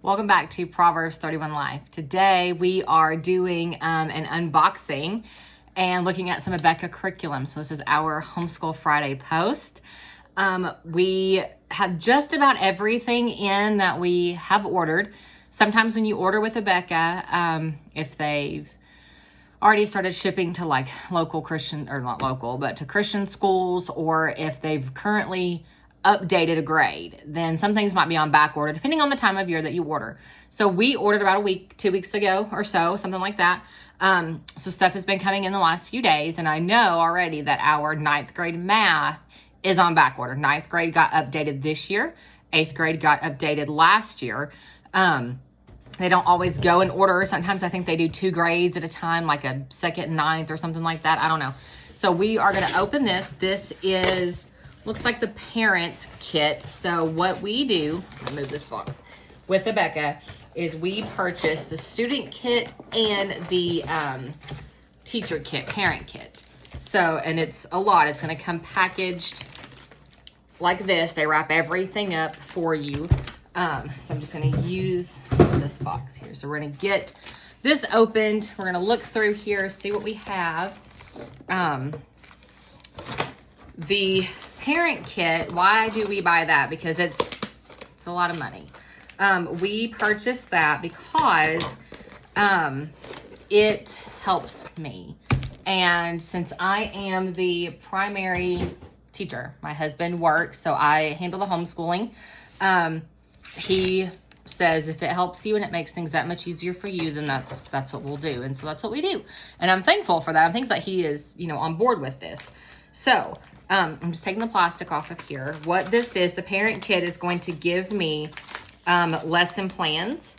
Welcome back to Proverbs 31 Live. Today we are doing an unboxing and looking at some Abeka curriculum. So this is our Homeschool Friday post. We have just about everything in that we have ordered. Sometimes when you order with Abeka, if they've already started shipping to like local Christian, or not local, but to Christian schools, or if they've currently updated a grade, then some things might be on back order depending on the time of year that you order. So we ordered about a week, 2 weeks ago or so, something like that. So stuff has been coming in the last few days, and I know already that our 9th grade math is on back order. 9th grade got updated this year. 8th grade got updated last year. They don't always go in order. Sometimes I think they do 2 grades at a time, like a 2nd and 9th or something like that. I don't know. So we are going to open this. This is, looks like the parent kit. So what we do, let me move this box, with Abeka is we purchase the student kit and the teacher kit, parent kit. So, and it's a lot. It's going to come packaged like this. They wrap everything up for you. So I'm just going to use this box here. So we're going to get this opened. We're going to look through here, see what we have. The parent kit, why do we buy that? Because it's a lot of money. We purchased that because it helps me. And since I am the primary teacher, my husband works, so I handle the homeschooling. He says if it helps you and it makes things that much easier for you, then that's what we'll do. And so that's what we do. And I'm thankful for that. I'm thankful that he is, on board with this. So I'm just taking the plastic off of here. What this is, the parent kit is going to give me lesson plans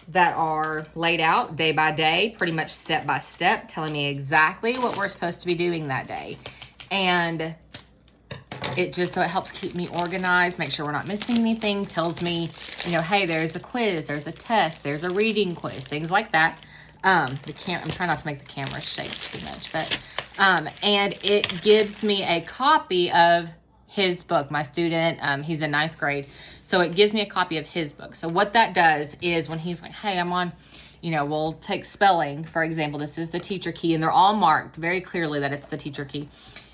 that are laid out day by day, pretty much step by step, telling me exactly what we're supposed to be doing that day. And it just, so it helps keep me organized, make sure we're not missing anything, tells me, hey, there's a quiz, there's a test, there's a reading quiz, things like that. I'm trying not to make the camera shake too much, but, and it gives me a copy of his book. My student, he's in 9th grade, so it gives me a copy of his book. So what that does is when he's like, hey, I'm on, we'll take spelling, for example, this is the teacher key, and they're all marked very clearly that it's the teacher key.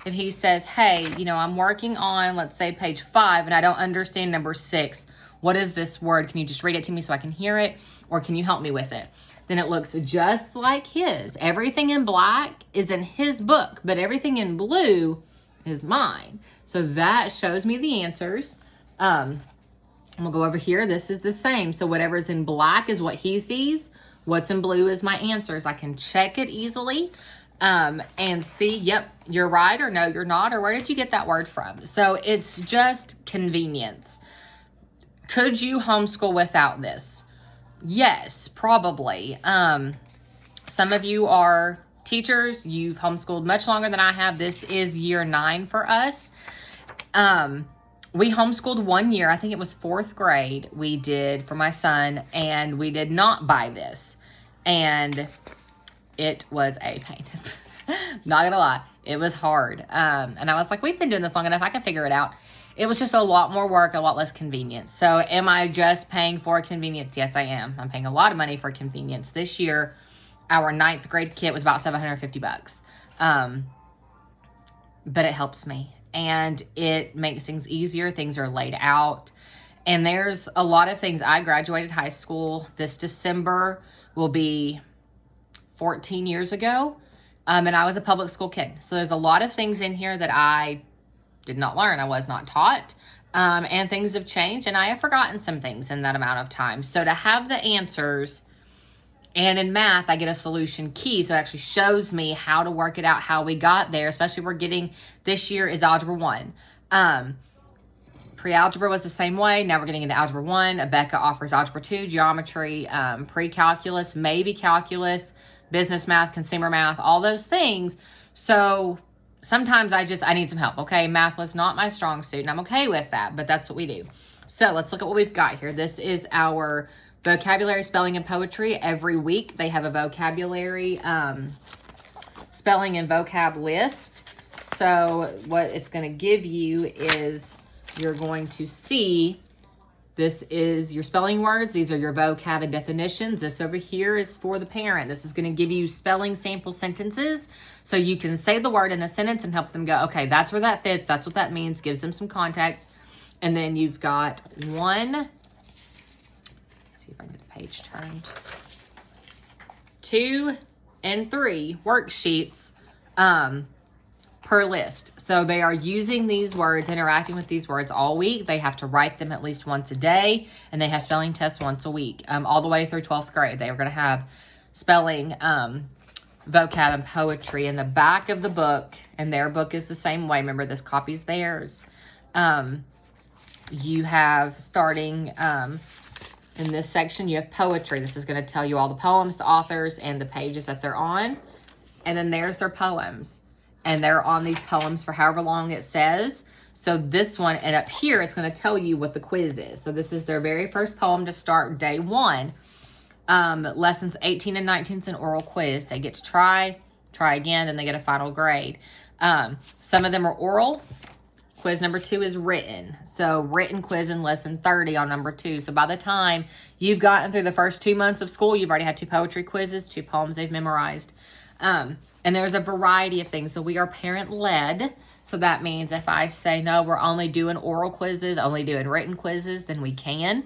If he says, hey, I'm working on, let's say, page 5, and I don't understand number 6. What is this word? Can you just read it to me so I can hear it? Or can you help me with it? Then it looks just like his. Everything in black is in his book, but everything in blue is mine. So that shows me the answers. We'll go over here. This is the same. So whatever's in black is what he sees. What's in blue is my answers. I can check it easily. And see, yep, you're right, or no, you're not, or where did you get that word from? So it's just convenience. Could you homeschool without this? Yes, probably. Some of you are teachers. You've homeschooled much longer than I have. This is year 9 for us. We homeschooled 1 year. I think it was 4th grade we did for my son, and we did not buy this. And it was a pain. Not gonna lie, it was hard. And I was like, we've been doing this long enough, I can figure it out. It was just a lot more work, a lot less convenience. So am I just paying for convenience? Yes, I am. I'm paying a lot of money for convenience. This year, our 9th grade kit was about $750. But it helps me. And it makes things easier. Things are laid out. And there's a lot of things. I graduated high school. This December will be 14 years ago, and I was a public school kid. So there's a lot of things in here that I did not learn. I was not taught, and things have changed, and I have forgotten some things in that amount of time. So to have the answers, and in math, I get a solution key, so it actually shows me how to work it out, how we got there, especially we're getting, this year is Algebra 1. Pre-algebra was the same way. Now we're getting into Algebra 1. Abeka offers Algebra 2, Geometry, Pre-calculus, maybe Calculus, Business math, consumer math, all those things. So sometimes I need some help. Okay, math was not my strong suit, and I'm okay with that, but that's what we do. So let's look at what we've got here. This is our vocabulary, spelling, and poetry. Every week they have a vocabulary, spelling, and vocab list. So what it's going to give you is you're going to see This is your spelling words. These are your vocab and definitions. This over here is for the parent. This is going to give you spelling sample sentences so you can say the word in a sentence and help them go, okay, that's where that fits. That's what that means. Gives them some context. And then you've got one, let's see if I can get the page turned, 2 and 3 worksheets per list. So they are using these words, interacting with these words all week. They have to write them at least once a day, and they have spelling tests once a week, all the way through 12th grade. They are going to have spelling, vocab, and poetry in the back of the book, and their book is the same way. Remember, this copy's theirs. You have starting in this section, you have poetry. This is going to tell you all the poems, the authors, and the pages that they're on. And then there's their poems. And they're on these poems for however long it says. So this one, and up here, it's going to tell you what the quiz is. So this is their very first poem to start day 1. Lessons 18 and 19 is an oral quiz. They get to try again, then they get a final grade. Some of them are oral. Quiz number 2 is written. So written quiz in lesson 30 on number 2. So by the time you've gotten through the first 2 months of school, you've already had 2 poetry quizzes, 2 poems they've memorized. And there's a variety of things. So we are parent-led. So that means if I say, no, we're only doing oral quizzes, only doing written quizzes, then we can.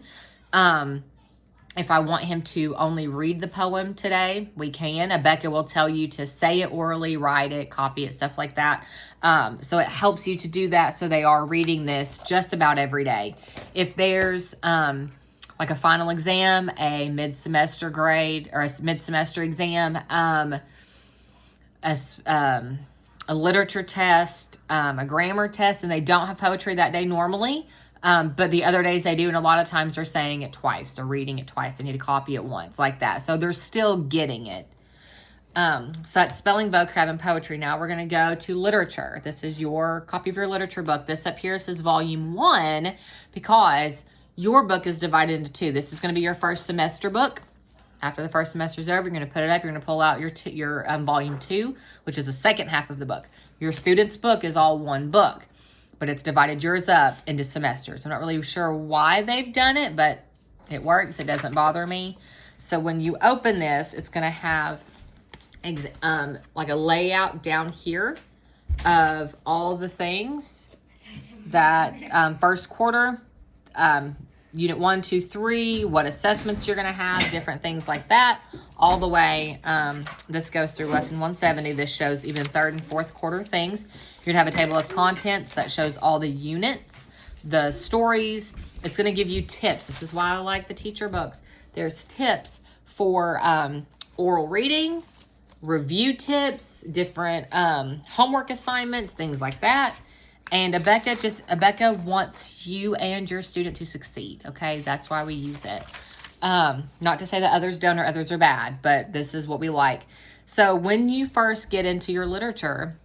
If I want him to only read the poem today, we can. Abeka will tell you to say it orally, write it, copy it, stuff like that. So it helps you to do that. So they are reading this just about every day. If there's like a final exam, a mid-semester grade, or a mid-semester exam, a literature test, a grammar test, and they don't have poetry that day normally, but the other days they do, and a lot of times they're saying it twice, they're reading it twice, they need to copy it once, like that. So they're still getting it. So that's spelling, vocab, and poetry. Now we're going to go to literature. This is your copy of your literature book. This up here says volume 1 because your book is divided into 2. This is going to be your first semester book. After the first semester is over, you're going to put it up. You're going to pull out your volume 2, which is the second half of the book. Your student's book is all one book, but it's divided yours up into semesters. I'm not really sure why they've done it, but it works. It doesn't bother me. So when you open this, it's going to have like a layout down here of all the things that first quarter, Unit 1, 2, 3, what assessments you're going to have, different things like that, all the way. This goes through lesson 170. This shows even 3rd and 4th quarter things. You're going to have a table of contents that shows all the units, the stories. It's going to give you tips. This is why I like the teacher books. There's tips for oral reading, review tips, different homework assignments, things like that. And Abeka wants you and your student to succeed, okay? That's why we use it. Not to say that others don't or others are bad, but this is what we like. So when you first get into your literature,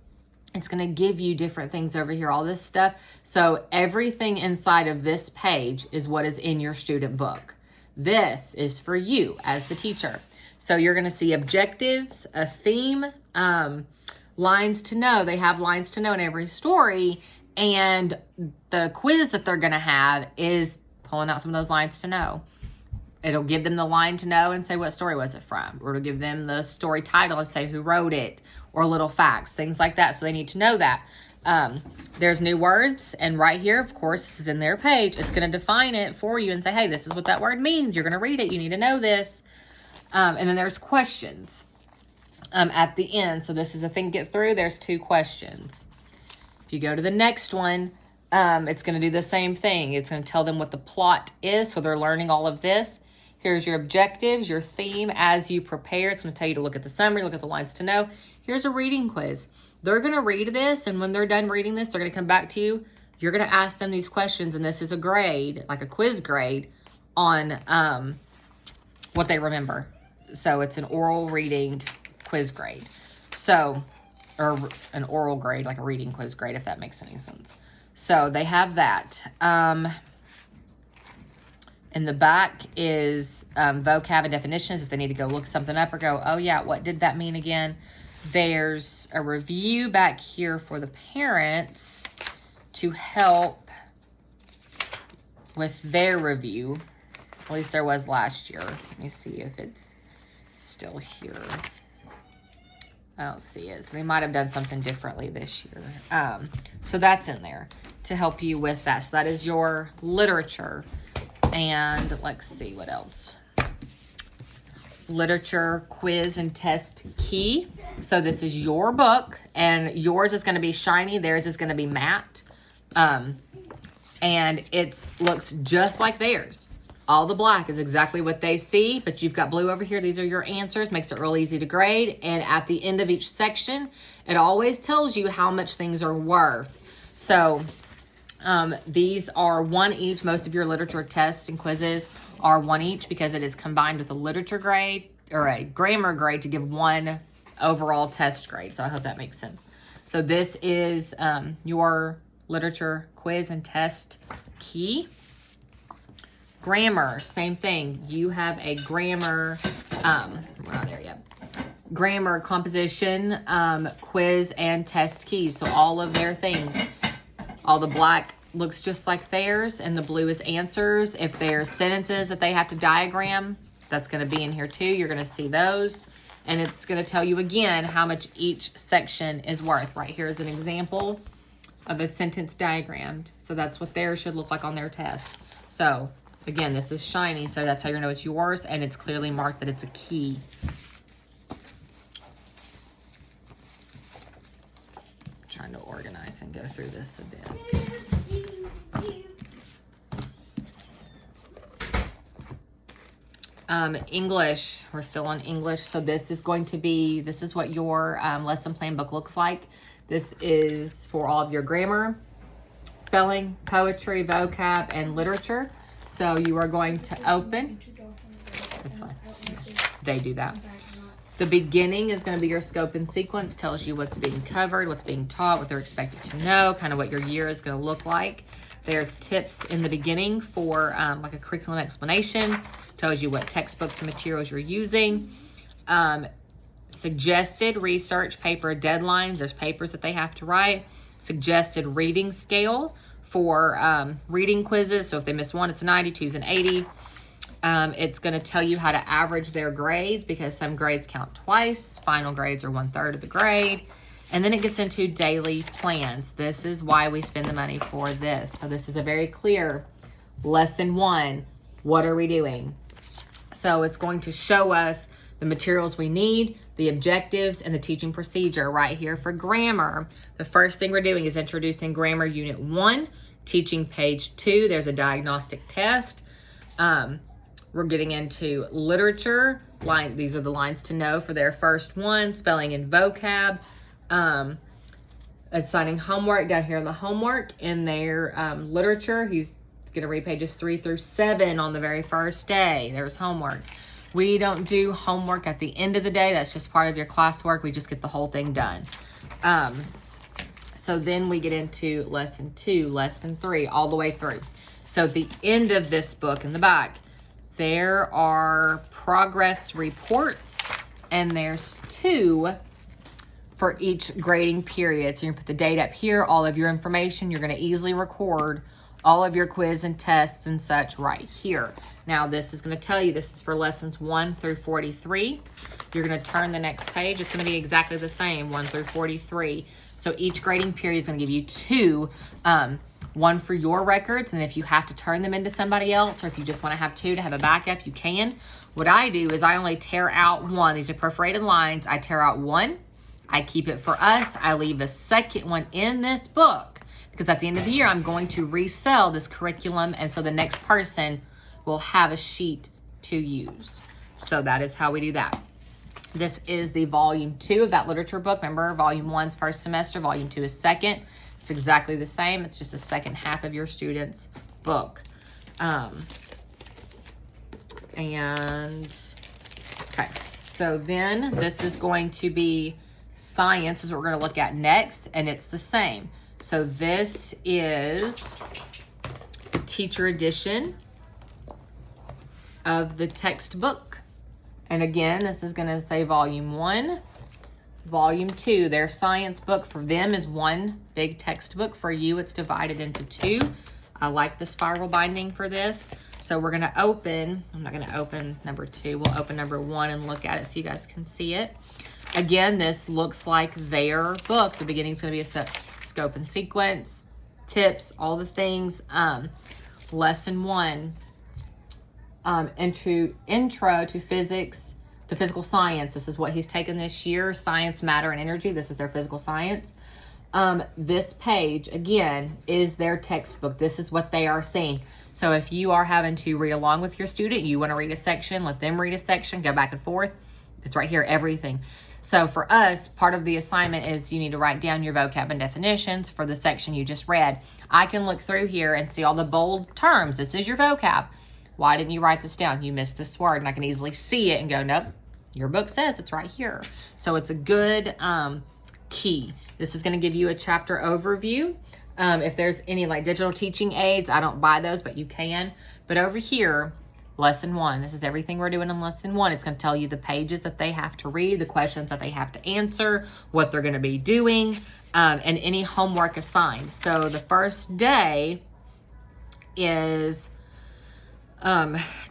it's going to give you different things over here, all this stuff. So everything inside of this page is what is in your student book. This is for you as the teacher. So you're going to see objectives, a theme, lines to know. They have lines to know in every story. And the quiz that they're going to have is pulling out some of those lines to know. It'll give them the line to know and say what story was it from. Or it'll give them the story title and say who wrote it. Or little facts, things like that. So they need to know that. There's new words. And right here, of course, this is in their page. It's going to define it for you and say, hey, this is what that word means. You're going to read it. You need to know this. And then there's questions at the end. So this is a thing to get through. There's 2 questions. If you go to the next one, it's going to do the same thing. It's going to tell them what the plot is. So they're learning all of this. Here's your objectives, your theme as you prepare. It's going to tell you to look at the summary, look at the lines to know. Here's a reading quiz. They're going to read this, and when they're done reading this, they're going to come back to you. You're going to ask them these questions, and this is a grade, like a quiz grade, on what they remember. So it's an oral reading quiz grade. So, or an oral grade, like a reading quiz grade, if that makes any sense. So they have that. In the back is vocab and definitions if they need to go look something up or go, oh yeah, what did that mean again? There's a review back here for the parents to help with their review. At least there was last year. Let me see if it's still here. I don't see it. So they might have done something differently this year. So that's in there to help you with that. So that is your literature. And let's see what else. Literature quiz and test key. So this is your book, and yours is going to be shiny. Theirs is going to be matte. And it looks just like theirs. All the black is exactly what they see, but you've got blue over here. These are your answers. Makes it real easy to grade. And at the end of each section, it always tells you how much things are worth. So these are 1 each. Most of your literature tests and quizzes are 1 each because it is combined with a literature grade or a grammar grade to give 1 overall test grade. So I hope that makes sense. So this is your literature quiz and test key. Grammar, same thing. You have a grammar, we're not there yet. Grammar, composition, quiz, and test keys. So all of their things. All the black looks just like theirs, and the blue is answers. If there's sentences that they have to diagram, that's going to be in here too. You're going to see those. And it's going to tell you again how much each section is worth. Right here is an example of a sentence diagrammed. So that's what theirs should look like on their test. So again, this is shiny, so that's how you know it's yours, and it's clearly marked that it's a key. I'm trying to organize and go through this a bit. English, we're still on English. So this is going to be, this is what your lesson plan book looks like. This is for all of your grammar, spelling, poetry, vocab, and literature. So you are going to open, that's fine, they do that. The beginning is going to be your scope and sequence, tells you what's being covered, what's being taught, what they're expected to know, kind of what your year is going to look like. There's tips in the beginning for like a curriculum explanation, tells you what textbooks and materials you're using. Suggested research paper deadlines, there's papers that they have to write. Suggested reading scale for reading quizzes. So if they miss one, it's 90, two's an 80. It's going to tell you how to average their grades because some grades count twice. Final grades are 1/3 of the grade. And then it gets into daily plans. This is why we spend the money for this. So this is a very clear lesson 1. What are we doing? So it's going to show us the materials we need, the objectives, and the teaching procedure right here for grammar. The first thing we're doing is introducing grammar unit 1, teaching page 2. There's a diagnostic test. We're getting into literature. These are the lines to know for their first one, spelling and vocab. Assigning homework down here in the homework. In their literature, he's going to read pages 3 through 7 on the very first day. There's homework. We don't do homework at the end of the day. That's just part of your classwork. We just get the whole thing done. So then we get into lesson 2, lesson 3, all the way through. So at the end of this book in the back, there are progress reports, and there's 2 for each grading period. So you can put the date up here, all of your information. You're going to easily record all of your quiz and tests and such right here. Now this is going to tell you this is for lessons 1 through 43. You're going to turn the next page. It's going to be exactly the same, 1 through 43. So each grading period is going to give you 2, one for your records, and if you have to turn them into somebody else, or if you just want to have 2 to have a backup, you can. What I do is I only tear out 1. These are perforated lines. I tear out 1. I keep it for us. I leave a second one in this book because at the end of the year, I'm going to resell this curriculum, and so the next person will have a sheet to use. So that is how we do that. This is the volume 2 of that literature book. Remember, volume 1's first semester, volume 2 is second. It's exactly the same. It's just the second half of your student's book. Okay, so then this is going to be science is what we're going to look at next, and it's the same. So this is the teacher edition of the textbook. And again, this is going to say volume 1, volume 2. Their science book for them is one big textbook. For you, it's divided into 2. I like the spiral binding for this. So we're gonna open, I'm not gonna open number 2, we'll open number 1 and look at it so you guys can see it. Again, this looks like their book. The beginning is gonna be a scope and sequence, tips, all the things. Lesson 1, intro to physics, to physical science. This is what he's taken this year, science, matter, and energy. This is their physical science. This page, again, is their textbook. This is what they are seeing. So if you are having to read along with your student, you want to read a section, let them read a section, go back and forth. It's right here, everything. So for us, part of the assignment is you need to write down your vocab and definitions for the section you just read. I can look through here and see all the bold terms. This is your vocab. Why didn't you write this down? You missed this word. And I can easily see it and go, nope, your book says it's right here. So it's a good key. This is going to give you a chapter overview. If there's any like digital teaching aids, I don't buy those, but you can. But over here, lesson 1, this is everything we're doing in lesson 1. It's going to tell you the pages that they have to read, the questions that they have to answer, what they're going to be doing, and any homework assigned. So the first day is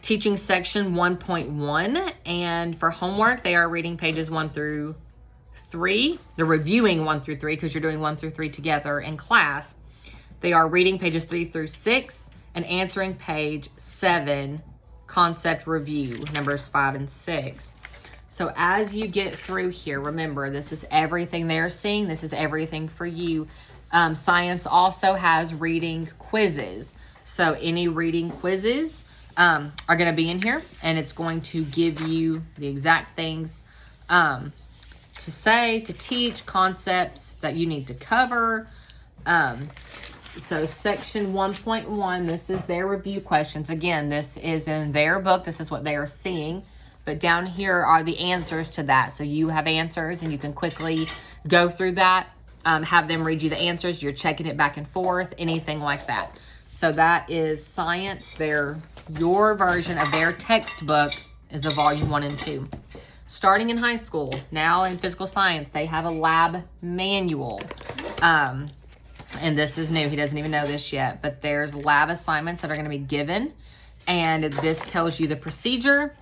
teaching section 1.1, and for homework they are reading pages 1 through 3. They're reviewing 1 through 3 because you're doing 1 through 3 together in class. They are reading pages 3 through 6 and answering page 7, concept review, numbers 5 and 6. So as you get through here, remember, this is everything they're seeing. This is everything for you. Science also has reading quizzes. So any reading quizzes are going to be in here, and it's going to give you the exact things to say, to teach, concepts that you need to cover. So section 1.1, this is their review questions. Again, this is in their book. This is what they are seeing. But down here are the answers to that. So you have answers, and you can quickly go through that, have them read you the answers. You're checking it back and forth, anything like that. So that is science. Your version of their textbook is a volume 1 and 2. Starting in high school, now in physical science, they have a lab manual. And this is new. He doesn't even know this yet. But there's lab assignments that are going to be given. And this tells you the procedure.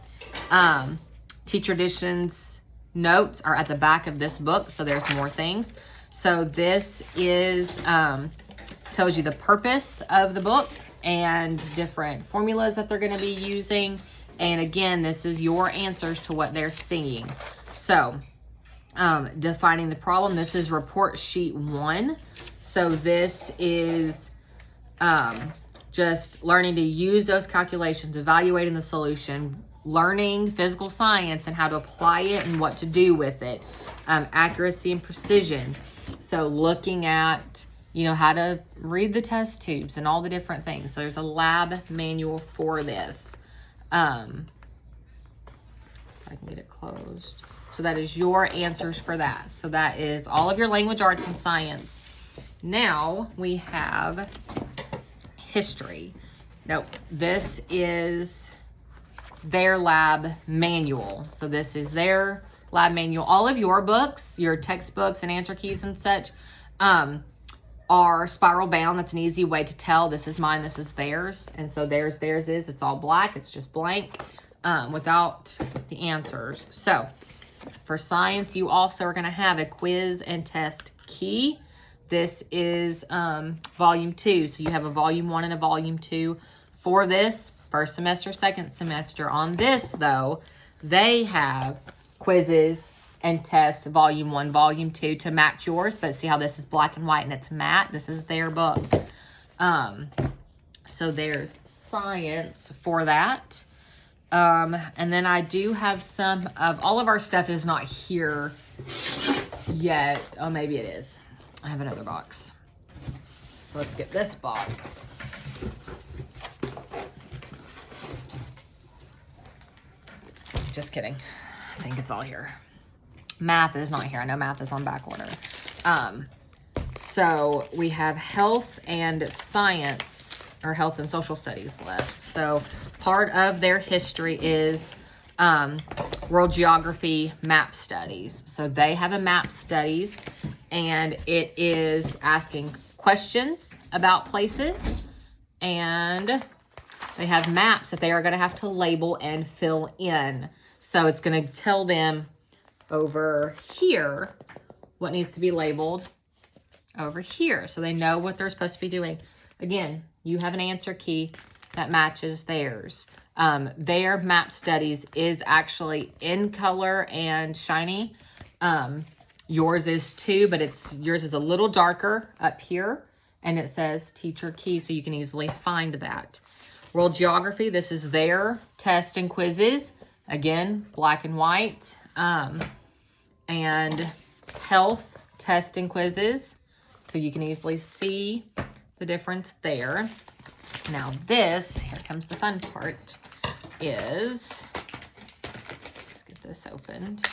Teacher editions notes are at the back of this book. So there's more things. So this is tells you the purpose of the book and different formulas that they're going to be using. And again, this is your answers to what they're seeing. So defining the problem, this is report sheet 1. So this is just learning to use those calculations, evaluating the solution, learning physical science and how to apply it and what to do with it, accuracy and precision. So looking at, how to read the test tubes and all the different things. So there's a lab manual for this. I can get it closed. So that is your answers for that. So that is all of your language, arts, and science. Now we have history. No, this is their lab manual. So this is their lab manual. All of your books, your textbooks and answer keys and such, are spiral bound. That's an easy way to tell this is mine, this is theirs. And so theirs is, it's all black, it's just blank, without the answers. So for science, you also are going to have a quiz and test key. This is volume 2. So you have a volume 1 and a volume 2 for this first semester, second semester. On this though, they have quizzes and test volume 1, volume 2 to match yours. But see how this is black and white and it's matte? This is their book. So there's science for that. And then I do have some of, all of our stuff is not here yet. Oh, maybe it is. I have another box. So let's get this box. Just kidding. I think it's all here. Math is not here. I know math is on back order. So we have health and science, or health and social studies left. So part of their history is world geography map studies. So they have a map studies, and it is asking questions about places And they have maps that they are going to have to label and fill in. So it's going to tell them over here what needs to be labeled over here, so they know what they're supposed to be doing. Again, you have an answer key that matches theirs. Their map studies is actually in color and shiny. Yours is too, but yours is a little darker up here, and it says teacher key, so you can easily find that. World Geography, this is their test and quizzes. Again, black and white. And Health, test and quizzes. So you can easily see the difference there. Now this, here comes the fun part, is, let's get this opened.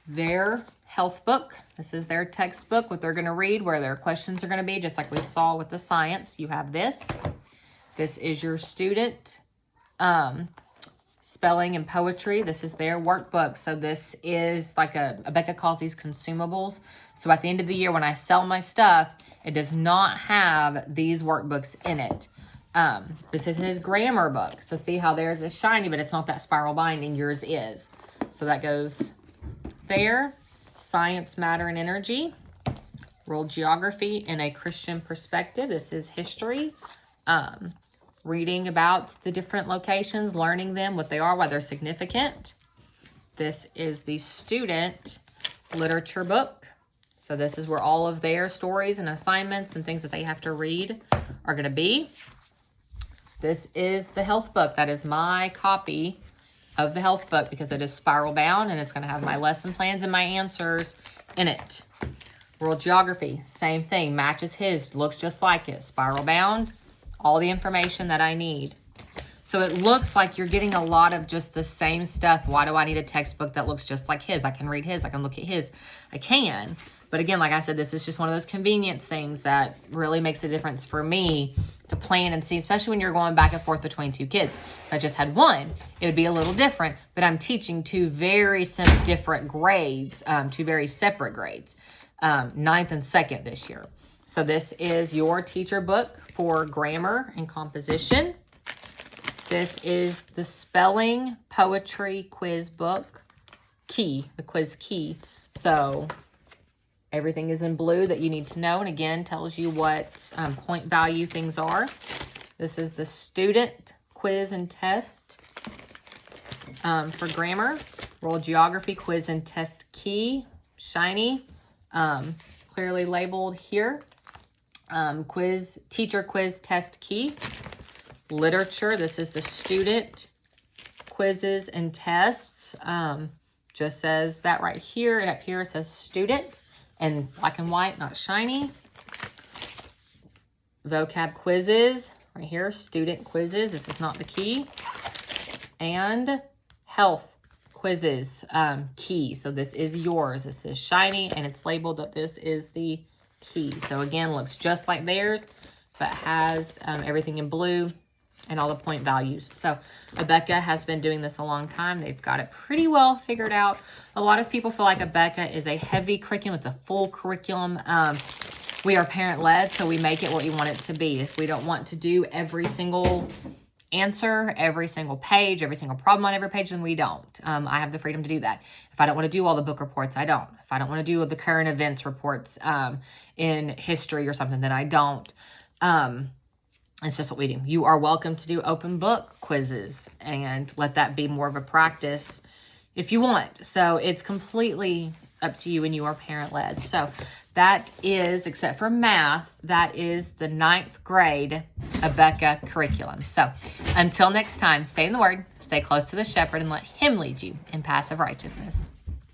Their health book. This is their textbook, what they're going to read, where their questions are going to be, just like we saw with the science. You have this. This is your student spelling and poetry. This is their workbook. So this is like Abeka calls these consumables. So at the end of the year, when I sell my stuff, it does not have these workbooks in it. This is his grammar book. So see how theirs is shiny, but it's not that spiral binding. Yours is. So that goes there. Science, Matter, and Energy. World Geography in a Christian perspective. This is history. Reading about the different locations, learning them, what they are, why they're significant. This is the student literature book. So this is where all of their stories and assignments and things that they have to read are going to be. This is the health book. That is my copy of the health book because it is spiral bound and it's going to have my lesson plans and my answers in it. World Geography, same thing, matches his, looks just like it, spiral bound, all the information that I need. So it looks like you're getting a lot of just the same stuff. Why do I need a textbook that looks just like his? I can read his, I can look at his, I can. But again, like I said, this is just one of those convenience things that really makes a difference for me to plan and see, especially when you're going back and forth between two kids. If I just had one, it would be a little different, but I'm teaching two very different grades, two very separate grades, 9th and 2nd this year. So this is your teacher book for grammar and composition. This is the spelling poetry quiz book key, the quiz key. So everything is in blue that you need to know, and again, tells you what point value things are. This is the student quiz and test for grammar. World Geography quiz and test key, shiny, clearly labeled here. Quiz, teacher quiz test key. Literature, this is the student quizzes and tests. Just says that right here, and up here it says student. And black and white, not shiny. Vocab quizzes, right here, student quizzes. This is not the key. And health quizzes, key. So this is yours. This is shiny, and it's labeled that this is the key. So again, looks just like theirs, but has everything in blue and all the point values. So Abeka has been doing this a long time. They've got it pretty well figured out. A lot of people feel like Abeka is a heavy curriculum. It's a full curriculum. We are parent-led, so we make it what you want it to be. If we don't want to do every single answer, every single page, every single problem on every page, then we don't. I have the freedom to do that. If I don't want to do all the book reports, I don't. If I don't want to do the current events reports in history or something, then I don't. It's just what we do. You are welcome to do open book quizzes and let that be more of a practice if you want. So it's completely up to you when you are parent-led. So that is, except for math, that is the 9th grade Abeka curriculum. So until next time, stay in the Word, stay close to the shepherd, and let him lead you in paths of righteousness.